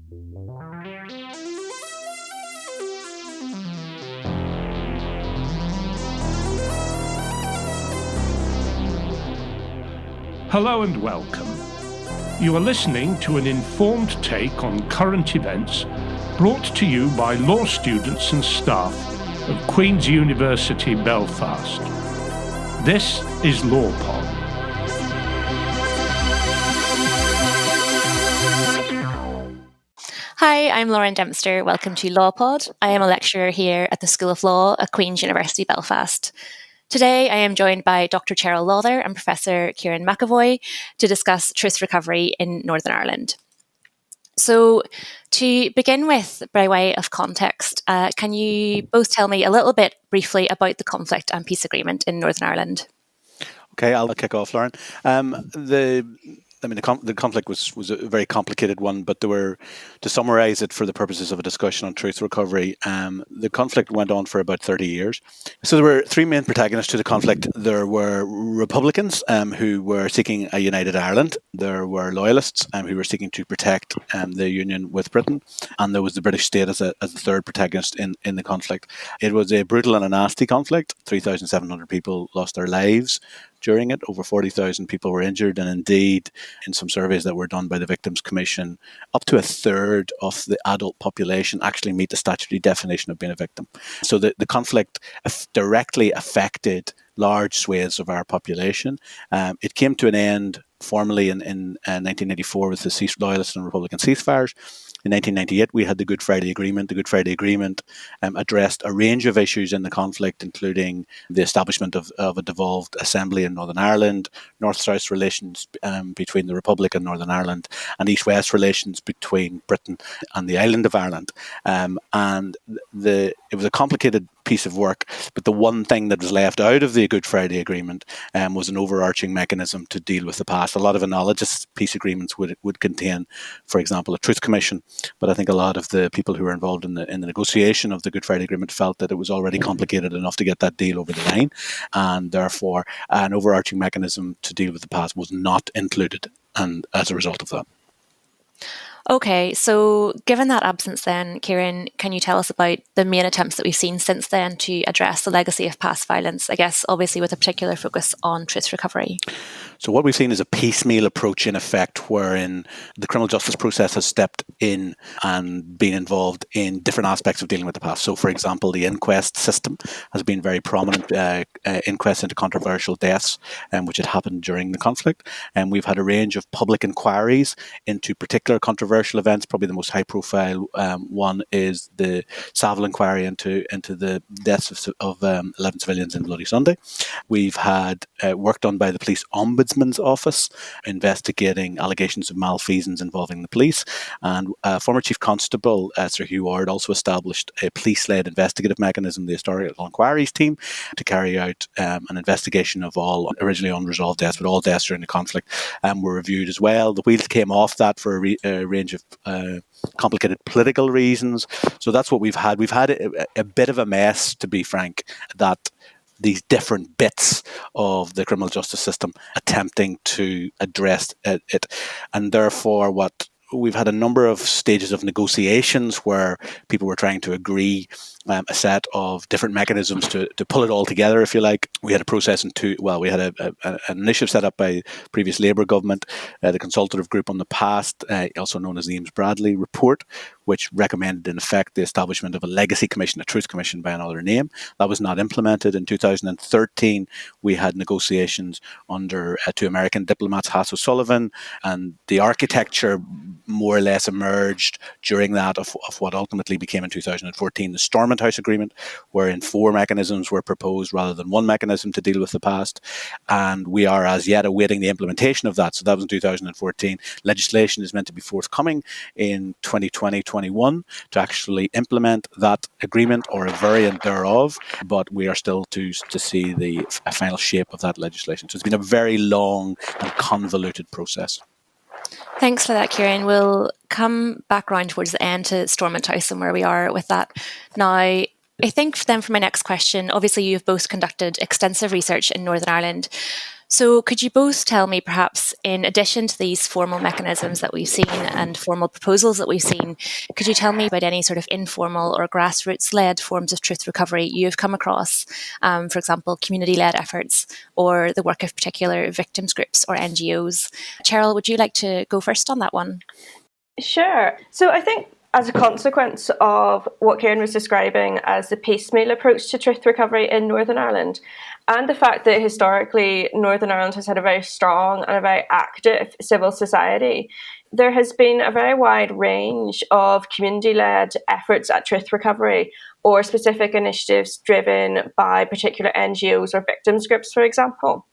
Hello and welcome. You are listening to an informed take on current events brought to you by law students and staff of Queen's University Belfast. This is LawPod. Hi, I'm Lauren Dempster. Welcome to LawPod. I am a lecturer here at the School of Law at Queen's University Belfast. Today, I am joined by Dr. Cheryl Lawther and Professor Kieran McEvoy to discuss truth recovery in Northern Ireland. So, to begin with, by way of context, can you both tell me a little bit briefly about the conflict and peace agreement in Northern Ireland? Okay, I'll kick off, Lauren. The conflict was a very complicated one, but to summarise it for the purposes of a discussion on truth recovery, the conflict went on for about 30 years. So there were three main protagonists to the conflict. There were Republicans who were seeking a united Ireland. There were Loyalists who were seeking to protect the union with Britain. And there was the British state as the third protagonist in the conflict. It was a brutal and a nasty conflict. 3,700 people lost their lives during it. Over 40,000 people were injured, and indeed, in some surveys that were done by the Victims Commission, up to a third of the adult population actually meet the statutory definition of being a victim. So the conflict directly affected large swathes of our population. It came to an end formally in 1984 with the Loyalist and Republican ceasefires. In 1998, we had the Good Friday Agreement. The Good Friday Agreement addressed a range of issues in the conflict, including the establishment of a devolved assembly in Northern Ireland, North-South relations between the Republic and Northern Ireland, and East-West relations between Britain and the island of Ireland. It was a complicated piece of work, but the one thing that was left out of the Good Friday Agreement was an overarching mechanism to deal with the past. A lot of analogous peace agreements would contain, for example, a truth commission, but I think a lot of the people who were involved in the negotiation of the Good Friday Agreement felt that it was already complicated enough to get that deal over the line, and therefore an overarching mechanism to deal with the past was not included, and as a result of that. Okay, so given that absence then, Kieran, can you tell us about the main attempts that we've seen since then to address the legacy of past violence, I guess obviously with a particular focus on truth recovery? So what we've seen is a piecemeal approach in effect, wherein the criminal justice process has stepped in and been involved in different aspects of dealing with the past. So for example, the inquest system has been very prominent, inquests into controversial deaths, which had happened during the conflict. And we've had a range of public inquiries into particular controversial events. Probably the most high profile one is the Savile inquiry into the deaths of 11 civilians in Bloody Sunday. We've had work done by the Police Ombudsman's Office investigating allegations of malfeasance involving the police, and former Chief Constable Sir Hugh Ward also established a police-led investigative mechanism, the Historical Inquiries Team, to carry out an investigation of all originally unresolved deaths, but all deaths during the conflict were reviewed as well. The wheels came off that for a range of complicated political reasons. So that's what we've had. We've had a bit of a mess, to be frank, that these different bits of the criminal justice system attempting to address it. And therefore, we've had a number of stages of negotiations where people were trying to agree a set of different mechanisms to pull it all together, if you like. We had a process we had an initiative set up by previous Labour government, the Consultative Group on the Past, also known as the Eames-Bradley Report, which recommended in effect the establishment of a legacy commission, a truth commission by another name. That was not implemented. In 2013, we had negotiations under two American diplomats, Hass O'Sullivan, and the architecture more or less emerged during that of what ultimately became in 2014 the Stormont House Agreement, wherein 4 mechanisms were proposed rather than one mechanism to deal with the past. And we are as yet awaiting the implementation of that. So that was in 2014. Legislation is meant to be forthcoming in 2020-21 to actually implement that agreement or a variant thereof, but we are still to see the final shape of that legislation. So it's been a very long and convoluted process. Thanks for that, Kieran. We'll come back round towards the end to Stormont House and where we are with that. Now, I think then for my next question, obviously you've both conducted extensive research in Northern Ireland. So could you both tell me, perhaps, in addition to these formal mechanisms that we've seen and formal proposals that we've seen, could you tell me about any sort of informal or grassroots-led forms of truth recovery you've come across, for example, community-led efforts or the work of particular victims groups or NGOs? Cheryl, would you like to go first on that one? Sure. So I think as a consequence of what Kieran was describing as the piecemeal approach to truth recovery in Northern Ireland, and the fact that historically Northern Ireland has had a very strong and a very active civil society, there has been a very wide range of community-led efforts at truth recovery or specific initiatives driven by particular NGOs or victims groups, for example.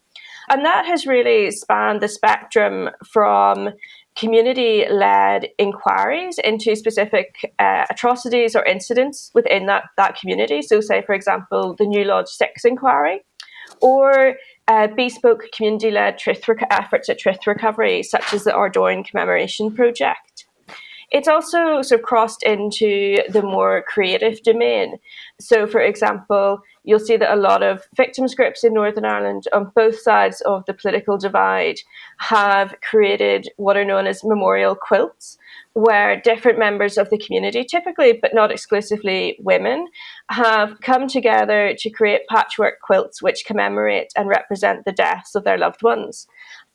And that has really spanned the spectrum from community-led inquiries into specific atrocities or incidents within that community. So say, for example, the New Lodge 6 inquiry, or bespoke community-led efforts at truth recovery, such as the Ardoyne Commemoration Project. It's also sort of crossed into the more creative domain. So, for example, you'll see that a lot of victims groups in Northern Ireland on both sides of the political divide have created what are known as memorial quilts, where different members of the community, typically but not exclusively women, have come together to create patchwork quilts which commemorate and represent the deaths of their loved ones.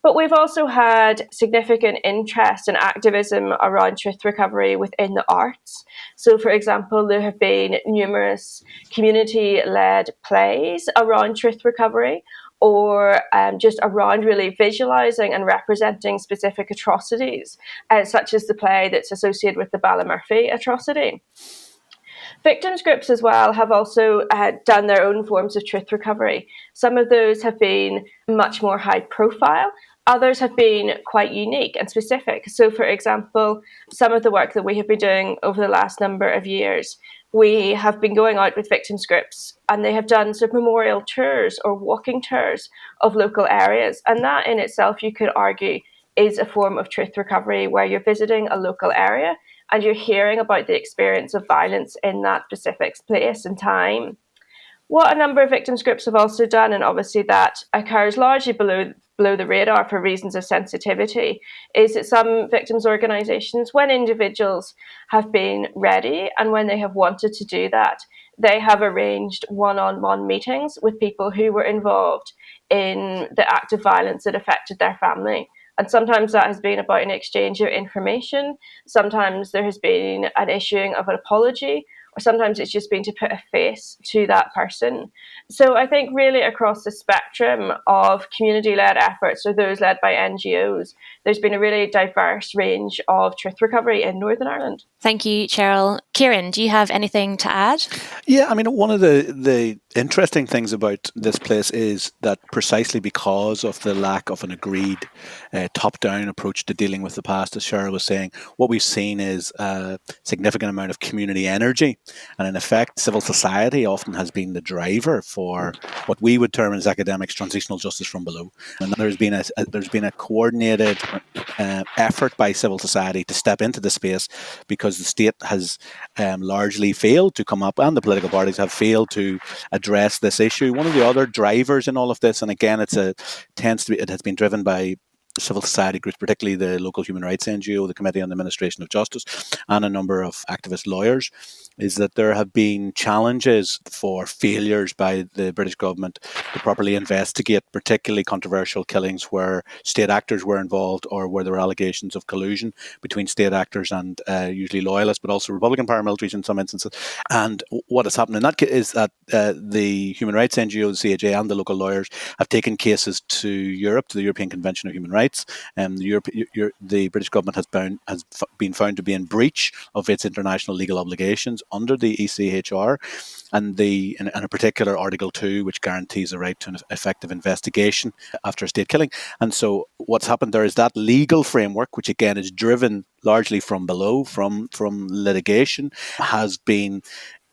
But we've also had significant interest and activism around truth recovery within the arts. So, for example, there have been numerous community-led plays around truth recovery, or just around really visualising and representing specific atrocities, such as the play that's associated with the Ballymurphy atrocity. Victims groups as well have also done their own forms of truth recovery. Some of those have been much more high profile. Others have been quite unique and specific. So, for example, some of the work that we have been doing over the last number of years, we have been going out with victims groups and they have done sort of memorial tours or walking tours of local areas. And that in itself, you could argue, is a form of truth recovery where you're visiting a local area and you're hearing about the experience of violence in that specific place and time. What a number of victims groups have also done, and obviously that occurs largely below the radar for reasons of sensitivity, is that some victims organisations, when individuals have been ready and when they have wanted to do that, they have arranged one-on-one meetings with people who were involved in the act of violence that affected their family. And sometimes that has been about an exchange of information. Sometimes there has been an issuing of an apology, or sometimes it's just been to put a face to that person. So I think really across the spectrum of community-led efforts or those led by NGOs, there's been a really diverse range of truth recovery in Northern Ireland. Thank you, Cheryl. Kieran, do you have anything to add? Yeah, I mean, one of the interesting things about this place is that precisely because of the lack of an agreed top-down approach to dealing with the past, as Cheryl was saying, what we've seen is a significant amount of community energy. And in effect, civil society often has been the driver for what we would term as academics transitional justice from below. And there's been a coordinated effort by civil society to step into the space because the state has largely failed to come up, and the political parties have failed to address this issue. One of the other drivers in all of this, and again, it has been driven by civil society groups, particularly the local human rights NGO, the Committee on the Administration of Justice, and a number of activist lawyers, is that there have been challenges for failures by the British government to properly investigate particularly controversial killings where state actors were involved or where there were allegations of collusion between state actors and usually loyalists, but also Republican paramilitaries in some instances. And what has happened in that case is that the human rights NGO, the CHA, and the local lawyers have taken cases to Europe, to the European Convention of Human Rights. The British government has been found to be in breach of its international legal obligations under the ECHR, and in a particular Article 2, which guarantees the right to an effective investigation after a state killing. And so what's happened there is that legal framework, which again is driven largely from below, from litigation, has been,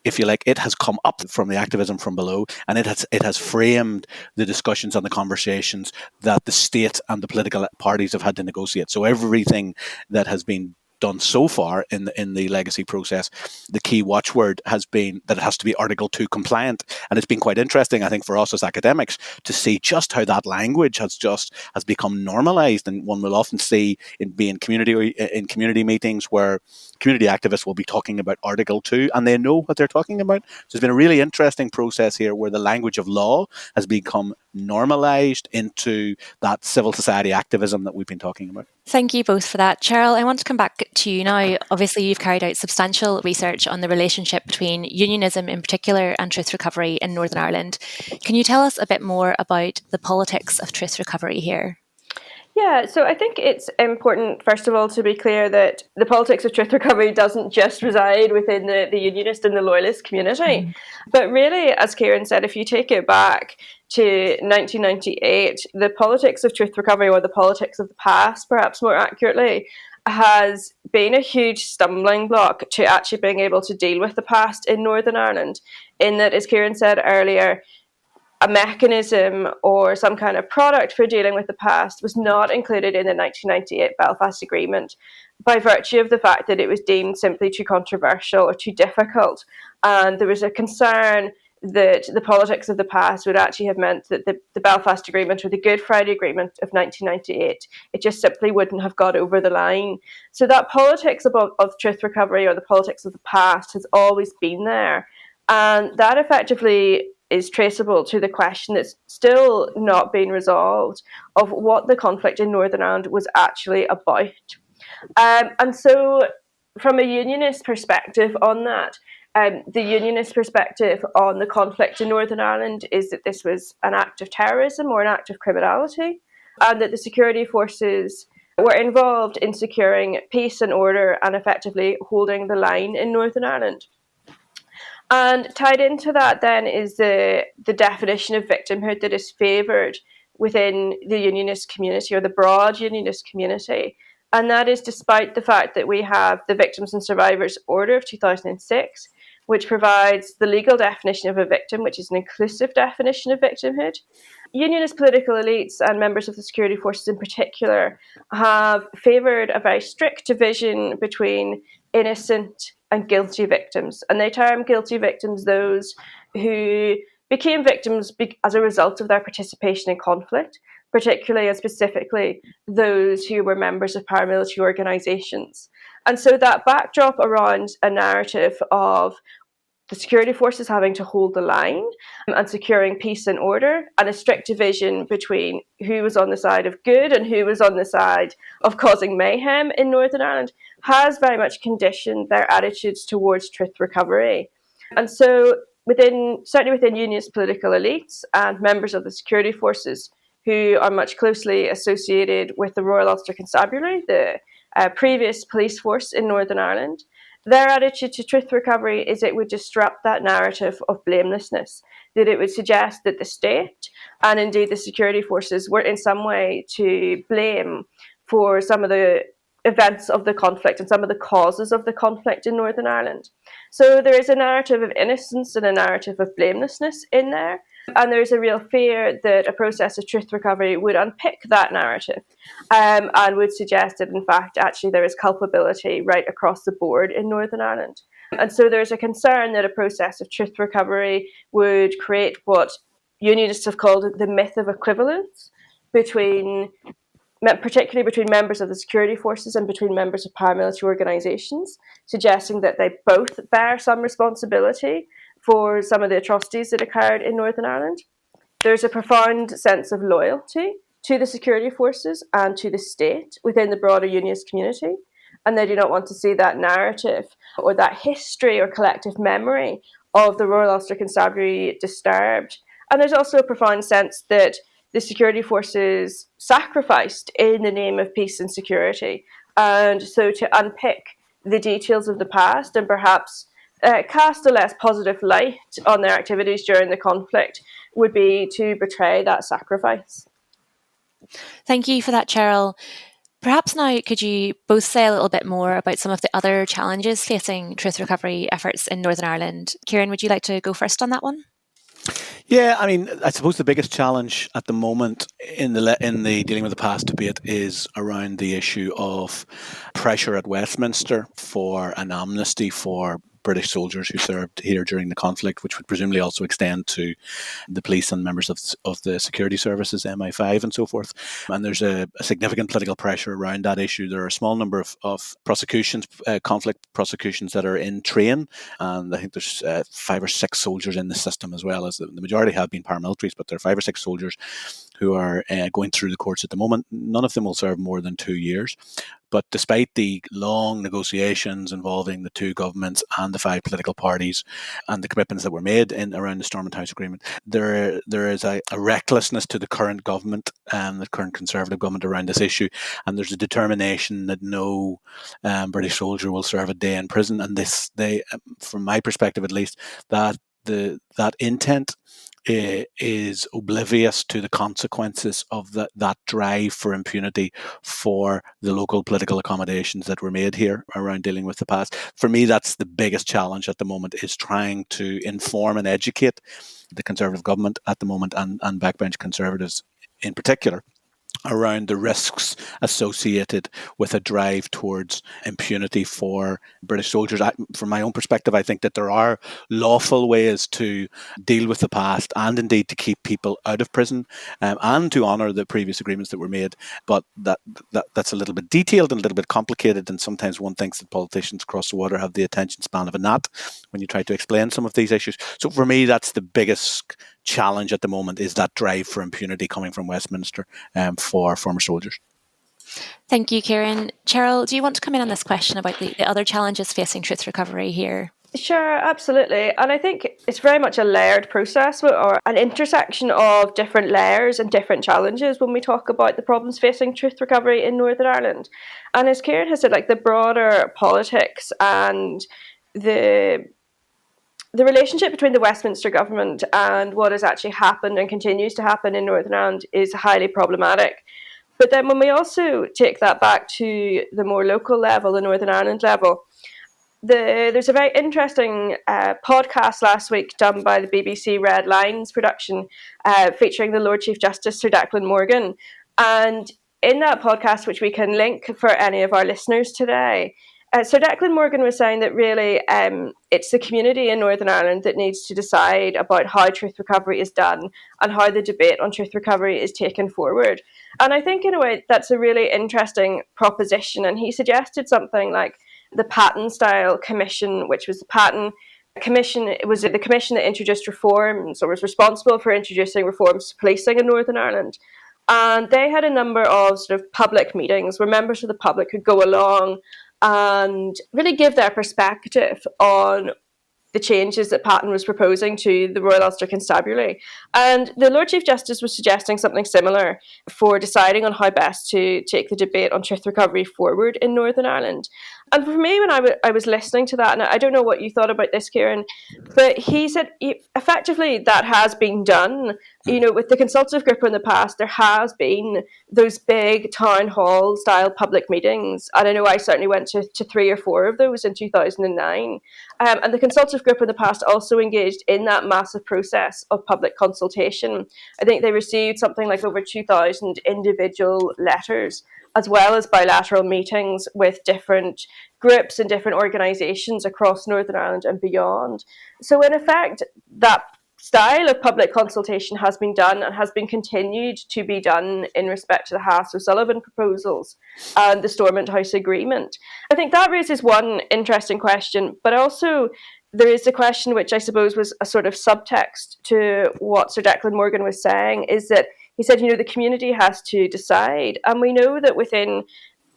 if you like, it has come up from the activism from below, and it has framed the discussions and the conversations that the state and the political parties have had to negotiate. So everything that has been done so far in the legacy process, the key watchword has been that it has to be Article 2 compliant. And it's been quite interesting, I think, for us as academics to see just how that language has become normalized. And one will often see in community meetings where community activists will be talking about Article 2 and they know what they're talking about. So it's been a really interesting process here where the language of law has become normalized into that civil society activism that we've been talking about. Thank you both for that. Cheryl, I want to come back to you now. Obviously, you've carried out substantial research on the relationship between unionism in particular and truth recovery in Northern Ireland. Can you tell us a bit more about the politics of truth recovery here? Yeah, so I think it's important, first of all, to be clear that the politics of truth recovery doesn't just reside within the unionist and the loyalist community. But really, as Kieran said, if you take it back to 1998, the politics of truth recovery, or the politics of the past, perhaps more accurately, has been a huge stumbling block to actually being able to deal with the past in Northern Ireland, in that, as Kieran said earlier, a mechanism or some kind of product for dealing with the past was not included in the 1998 Belfast Agreement by virtue of the fact that it was deemed simply too controversial or too difficult. And there was a concern that the politics of the past would actually have meant that the Belfast Agreement or the Good Friday Agreement of 1998, it just simply wouldn't have got over the line. So that politics of truth recovery, or the politics of the past, has always been there. And that effectively is traceable to the question that's still not been resolved of what the conflict in Northern Ireland was actually about. And so from a unionist perspective on that, the unionist perspective on the conflict in Northern Ireland is that this was an act of terrorism or an act of criminality, and that the security forces were involved in securing peace and order and effectively holding the line in Northern Ireland. And tied into that then is the definition of victimhood that is favoured within the unionist community, or the broad unionist community. And that is despite the fact that we have the Victims and Survivors Order of 2006, which provides the legal definition of a victim, which is an inclusive definition of victimhood. Unionist political elites and members of the security forces in particular have favoured a very strict division between innocent and guilty victims. And they term guilty victims those who became victims as a result of their participation in conflict, particularly and specifically those who were members of paramilitary organisations. And so that backdrop around a narrative of the security forces having to hold the line and securing peace and order, and a strict division between who was on the side of good and who was on the side of causing mayhem in Northern Ireland, has very much conditioned their attitudes towards truth recovery. And so certainly within unionist political elites and members of the security forces who are much closely associated with the Royal Ulster Constabulary, the previous police force in Northern Ireland, their attitude to truth recovery is it would disrupt that narrative of blamelessness, that it would suggest that the state and indeed the security forces were in some way to blame for some of the events of the conflict and some of the causes of the conflict in Northern Ireland. So there is a narrative of innocence and a narrative of blamelessness in there. And there's a real fear that a process of truth recovery would unpick that narrative and would suggest that, in fact, actually there is culpability right across the board in Northern Ireland. And so there's a concern that a process of truth recovery would create what unionists have called the myth of equivalence particularly between members of the security forces and between members of paramilitary organisations, suggesting that they both bear some responsibility for some of the atrocities that occurred in Northern Ireland. There's a profound sense of loyalty to the security forces and to the state within the broader unionist community, and they do not want to see that narrative or that history or collective memory of the Royal Ulster Constabulary disturbed. And there's also a profound sense that the security forces sacrificed in the name of peace and security. And so to unpick the details of the past and perhaps cast a less positive light on their activities during the conflict would be to betray that sacrifice. Thank you for that, Cheryl. Perhaps now could you both say a little bit more about some of the other challenges facing truth recovery efforts in Northern Ireland? Kieran, would you like to go first on that one? Yeah, I mean, I suppose the biggest challenge at the moment in the dealing with the past debate is around the issue of pressure at Westminster for an amnesty for British soldiers who served here during the conflict, which would presumably also extend to the police and members of the security services, MI5 and so forth. And there's a significant political pressure around that issue. There are a small number of prosecutions, conflict prosecutions that are in train, and I think there's 5 or 6 soldiers in the system, as well as the majority have been paramilitaries, but there are 5 or 6 soldiers who are going through the courts at the moment. None of them will serve more than 2 years. But despite the long negotiations involving the 2 governments and the 5 political parties and the commitments that were made around the Stormont House Agreement, there is a recklessness to the current government and the current Conservative government around this issue. And there's a determination that no British soldier will serve a day in prison. And from my perspective at least, that intent is oblivious to the consequences of that drive for impunity for the local political accommodations that were made here around dealing with the past. For me, that's the biggest challenge at the moment, is trying to inform and educate the Conservative government at the moment, and backbench Conservatives in particular, around the risks associated with a drive towards impunity for British soldiers. From my own perspective, I think that there are lawful ways to deal with the past and indeed to keep people out of prison, and to honour the previous agreements that were made. But that's a little bit detailed and a little bit complicated, and sometimes one thinks that politicians across the water have the attention span of a gnat when you try to explain some of these issues. So for me, that's the biggest challenge at the moment, is that drive for impunity coming from Westminster for former soldiers. Thank you, Kieran. Cheryl, do you want to come in on this question about the other challenges facing truth recovery here? Sure, absolutely. And I think it's very much a layered process, or an intersection of different layers and different challenges when we talk about the problems facing truth recovery in Northern Ireland. And as Kieran has said, like, the broader politics and the relationship between the Westminster government and what has actually happened and continues to happen in Northern Ireland is highly problematic. But then when we also take that back to the more local level, the Northern Ireland level, there's a very interesting podcast last week done by the BBC Red Lines production, featuring the Lord Chief Justice Sir Declan Morgan. And in that podcast, which we can link for any of our listeners today, Sir Declan Morgan was saying that really it's the community in Northern Ireland that needs to decide about how truth recovery is done and how the debate on truth recovery is taken forward. And I think in a way that's a really interesting proposition. And he suggested something like the Patton-style commission, which was the Patton Commission. It was the commission that introduced reforms, or was responsible for introducing reforms to policing in Northern Ireland. And they had a number of sort of public meetings where members of the public could go along and really give their perspective on the changes that Patton was proposing to the Royal Ulster Constabulary. And the Lord Chief Justice was suggesting something similar for deciding on how best to take the debate on truth recovery forward in Northern Ireland. And for me, when I was listening to that, and I don't know what you thought about this, Kieran, but he said effectively that has been done. You know, with the consultative group in the past, there has been those big town hall style public meetings. And I know I certainly went to 3 or 4 of those in 2009. And the consultative group in the past also engaged in that massive process of public consultation. I think they received something like over 2,000 individual letters, as well as bilateral meetings with different groups and different organisations across Northern Ireland and beyond. So in effect, that style of public consultation has been done and has been continued to be done in respect to the Haas-O'Sullivan proposals and the Stormont House Agreement. I think that raises one interesting question, but also there is a question which I suppose was a sort of subtext to what Sir Declan Morgan was saying, is that he said, you know, the community has to decide. And we know that within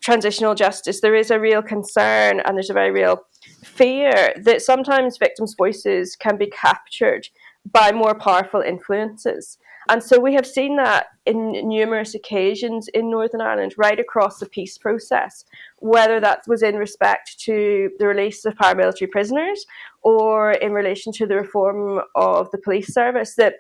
transitional justice, there is a real concern and there's a very real fear that sometimes victims' voices can be captured by more powerful influences. And so we have seen that in numerous occasions in Northern Ireland, right across the peace process, whether that was in respect to the release of paramilitary prisoners or in relation to the reform of the police service, that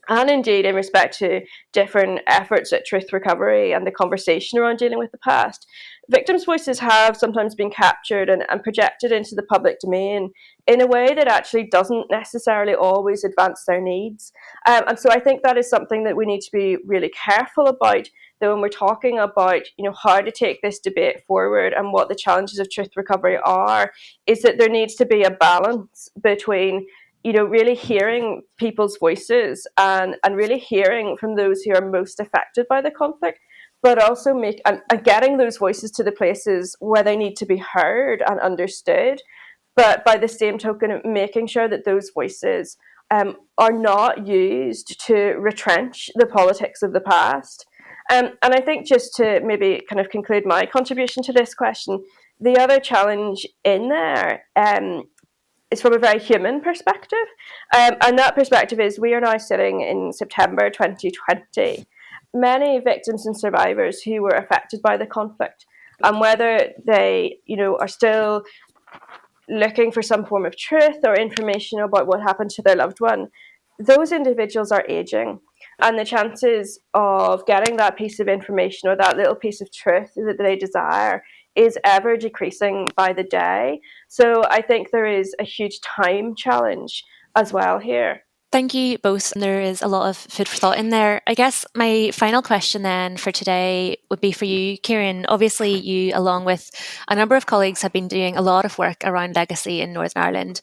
and indeed in respect to different efforts at truth recovery and the conversation around dealing with the past, victims' voices have sometimes been captured and projected into the public domain in a way that actually doesn't necessarily always advance their needs. And so I think that is something that we need to be really careful about, that when we're talking about, how to take this debate forward and what the challenges of truth recovery are, is that there needs to be a balance between really hearing people's voices and really hearing from those who are most affected by the conflict, but also and getting those voices to the places where they need to be heard and understood. But by the same token, making sure that those voices are not used to retrench the politics of the past. And I think, just to maybe kind of conclude my contribution to this question, the other challenge in there is from a very human perspective. And that perspective is, we are now sitting in September 2020. Many victims and survivors who were affected by the conflict, and whether they, are still looking for some form of truth or information about what happened to their loved one, those individuals are aging. And the chances of getting that piece of information or that little piece of truth that they desire is ever decreasing by the day. So I think there is a huge time challenge as well here. Thank you both. There is a lot of food for thought in there. I guess my final question then for today would be for you, Kieran. Obviously, you, along with a number of colleagues, have been doing a lot of work around legacy in Northern Ireland.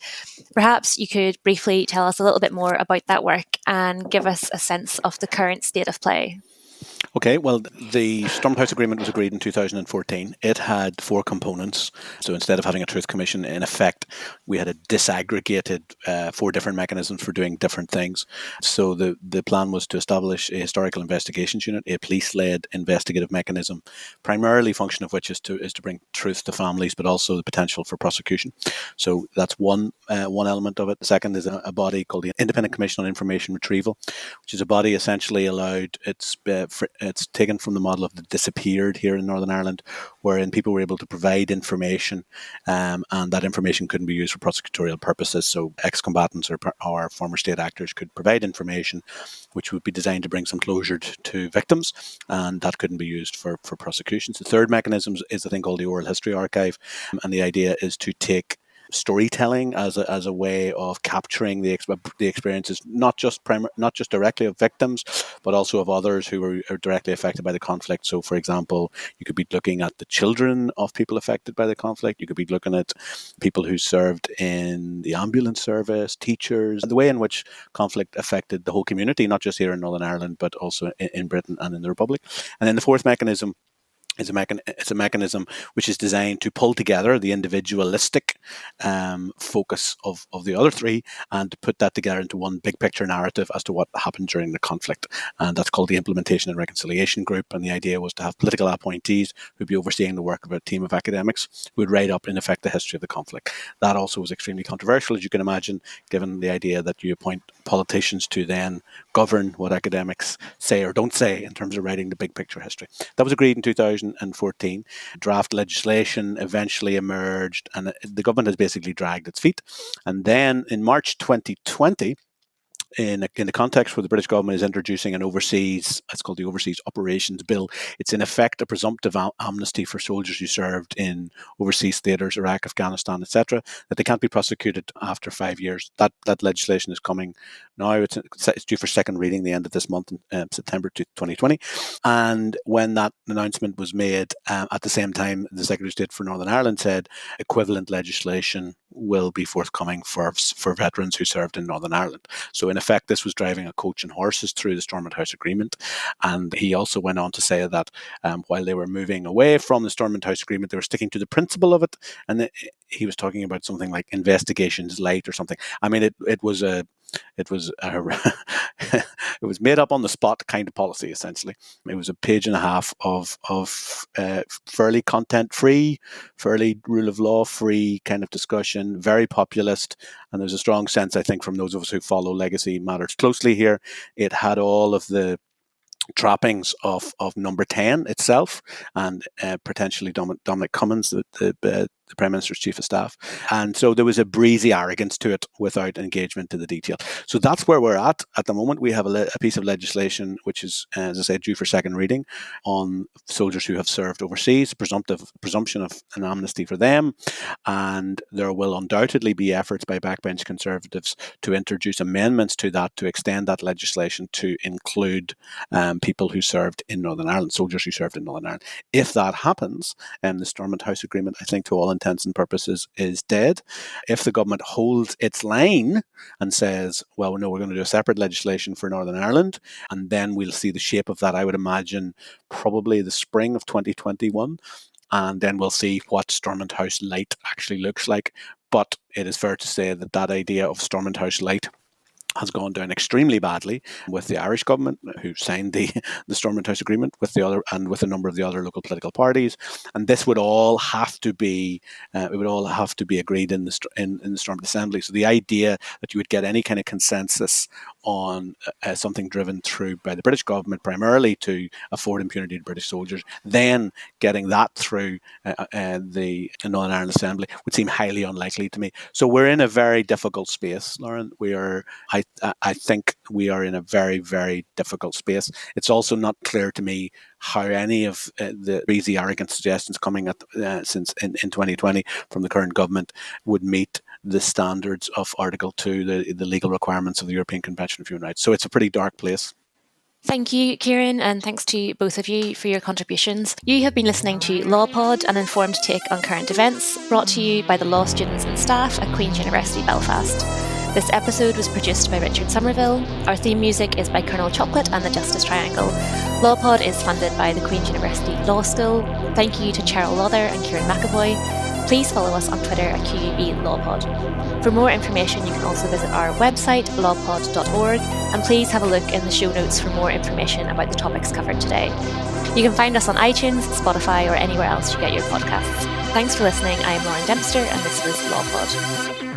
Perhaps you could briefly tell us a little bit more about that work and give us a sense of the current state of play. Okay, well, the Stormont House Agreement was agreed in 2014. It had 4 components. So instead of having a truth commission, in effect, we had a disaggregated 4 different mechanisms for doing different things. So the plan was to establish a historical investigations unit, a police-led investigative mechanism, primarily function of which is to bring truth to families, but also the potential for prosecution. So that's one element of it. The second is a body called the Independent Commission on Information Retrieval, which is a body essentially allowed, it's taken from the model of the disappeared here in Northern Ireland, wherein people were able to provide information, and that information couldn't be used for prosecutorial purposes. So ex-combatants or former state actors could provide information which would be designed to bring some closure to victims, and that couldn't be used for prosecutions. The third mechanism is a thing called the Oral History Archive, and the idea is to take storytelling as a way of capturing the experiences, not just directly of victims, but also of others who are directly affected by the conflict. So, for example, you could be looking at the children of people affected by the conflict. You could be looking at people who served in the ambulance service, teachers, the way in which conflict affected the whole community, not just here in Northern Ireland, but also in Britain and in the Republic. And then the fourth mechanism it's a mechanism which is designed to pull together the individualistic focus of the other 3 and to put that together into one big picture narrative as to what happened during the conflict. And that's called the Implementation and Reconciliation Group. And the idea was to have political appointees who'd be overseeing the work of a team of academics who would write up, in effect, the history of the conflict. That also was extremely controversial, as you can imagine, given the idea that you appoint politicians to then govern what academics say or don't say in terms of writing the big picture history. That was agreed in 2014. Draft legislation eventually emerged, and the government has basically dragged its feet. And then in March 2020, in the context where the British government is introducing it's called the Overseas Operations Bill. It's in effect a presumptive amnesty for soldiers who served in overseas theatres, Iraq, Afghanistan, etc., that they can't be prosecuted after 5 years. That legislation is coming now. It's due for second reading the end of this month, in September 2020. And when that announcement was made, at the same time, the Secretary of State for Northern Ireland said equivalent legislation will be forthcoming for veterans who served in Northern Ireland. So in effect, this was driving a coach and horses through the Stormont House Agreement. And he also went on to say that while they were moving away from the Stormont House Agreement, they were sticking to the principle of it. And he was talking about something like investigations light or something. I mean, it was it was made up on the spot kind of policy, essentially. It was a page and a half of fairly content free, fairly rule of law free kind of discussion, very populist. And there's a strong sense, I think, from those of us who follow legacy matters closely here. It had all of the trappings of Number 10 itself, and potentially Dominic Cummins, the the Prime Minister's Chief of Staff. And so there was a breezy arrogance to it without engagement to the detail. So that's where we're at the moment. We have a piece of legislation which is, as I said, due for second reading on soldiers who have served overseas, presumption of an amnesty for them. And there will undoubtedly be efforts by backbench Conservatives to introduce amendments to that, to extend that legislation to include people who served in Northern Ireland, soldiers who served in Northern Ireland. If that happens, the Stormont House Agreement, I think, to all intents and purposes, is dead. If the government holds its line and says, well, no, we're going to do a separate legislation for Northern Ireland, and then we'll see the shape of that, I would imagine, probably the spring of 2021, and then we'll see what Stormont House Light actually looks like. But it is fair to say that that idea of Stormont House Light has gone down extremely badly with the Irish government, who signed the Stormont House Agreement with the other and with a number of the other local political parties, and this would all have to be agreed in the Stormont Assembly. So the idea that you would get any kind of consensus on something driven through by the British government primarily to afford impunity to British soldiers, then getting that through the Northern Ireland Assembly would seem highly unlikely to me. So we're in a very difficult space, Lauren. I think we are in a very, very difficult space. It's also not clear to me how any of the breezy, arrogant suggestions coming since in 2020 from the current government would meet the standards of Article 2, the legal requirements of the European Convention of Human Rights. So it's a pretty dark place. Thank you, Kieran, and thanks to both of you for your contributions. You have been listening to LawPod, an informed take on current events, brought to you by the law students and staff at Queen's University Belfast. This episode was produced by Richard Somerville. Our theme music is by Colonel Chocolate and the Justice Triangle. LawPod is funded by the Queen's University Law School. Thank you to Cheryl Lawther and Kieran McEvoy. Please follow us on Twitter at QUB LawPod. For more information, you can also visit our website, lawpod.org, and please have a look in the show notes for more information about the topics covered today. You can find us on iTunes, Spotify, or anywhere else you get your podcasts. Thanks for listening. I am Lauren Dempster, and this was LawPod.